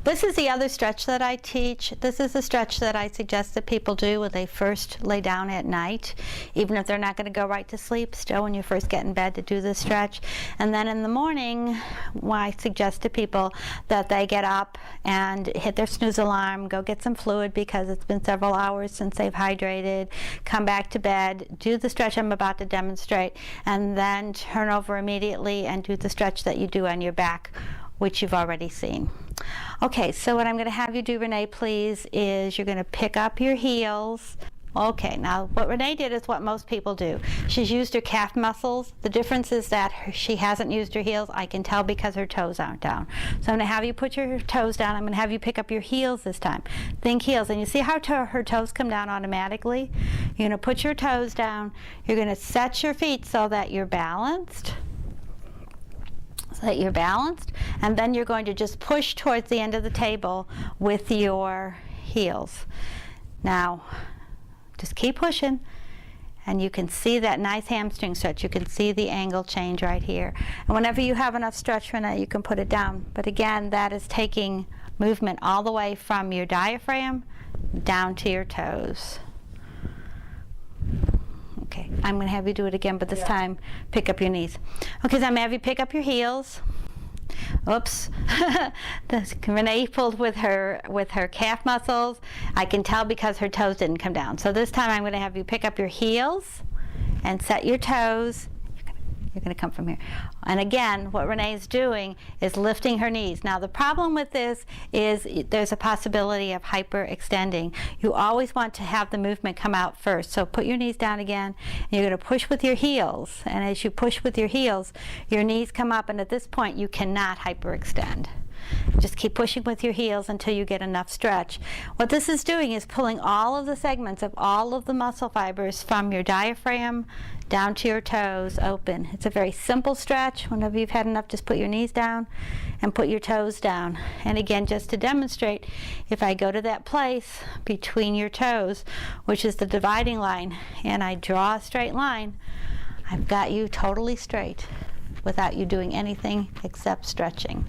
This is the other stretch that I teach. This is the stretch that I suggest that people do when they first lay down at night, even if they're not going to go right to sleep, still when you first get in bed to do this stretch. And then in the morning, I suggest to people that they get up and hit their snooze alarm, go get some fluid because it's been several hours since they've hydrated, come back to bed, do the stretch I'm about to demonstrate, and then turn over immediately and do the stretch that you do on your back, which you've already seen. Okay, so what I'm going to have you do, Renee, please, is you're going to pick up your heels. Okay, now what Renee did is what most people do. She's used her calf muscles. The difference is that she hasn't used her heels. I can tell because her toes aren't down. So I'm going to have you put your toes down. I'm going to have you pick up your heels this time. Think heels. And you see how her toes come down automatically? You're going to put your toes down. You're going to set your feet so that you're balanced. And then you're going to just push towards the end of the table with your heels. Now, just keep pushing, and you can see that nice hamstring stretch. You can see the angle change right here. And whenever you have enough stretch, Renee, you can put it down. But again, that is taking movement all the way from your diaphragm down to your toes. Okay, I'm going to have you do it again, but this time pick up your knees. Okay, so I'm going to have you pick up your heels. Oops. Renee pulled with her calf muscles. I can tell because her toes didn't come down. So this time I'm going to have you pick up your heels and set your toes. You're going to come from here. And again, what Renee's doing is lifting her knees. Now the problem with this is there's a possibility of hyperextending. You always want to have the movement come out first. So put your knees down again, and you're going to push with your heels. And as you push with your heels, your knees come up, and at this point you cannot hyperextend. Just keep pushing with your heels until you get enough stretch. What this is doing is pulling all of the segments of all of the muscle fibers from your diaphragm down to your toes open. It's a very simple stretch. Whenever you've had enough, just put your knees down and put your toes down. And again, just to demonstrate, if I go to that place between your toes, which is the dividing line, and I draw a straight line, I've got you totally straight without you doing anything except stretching.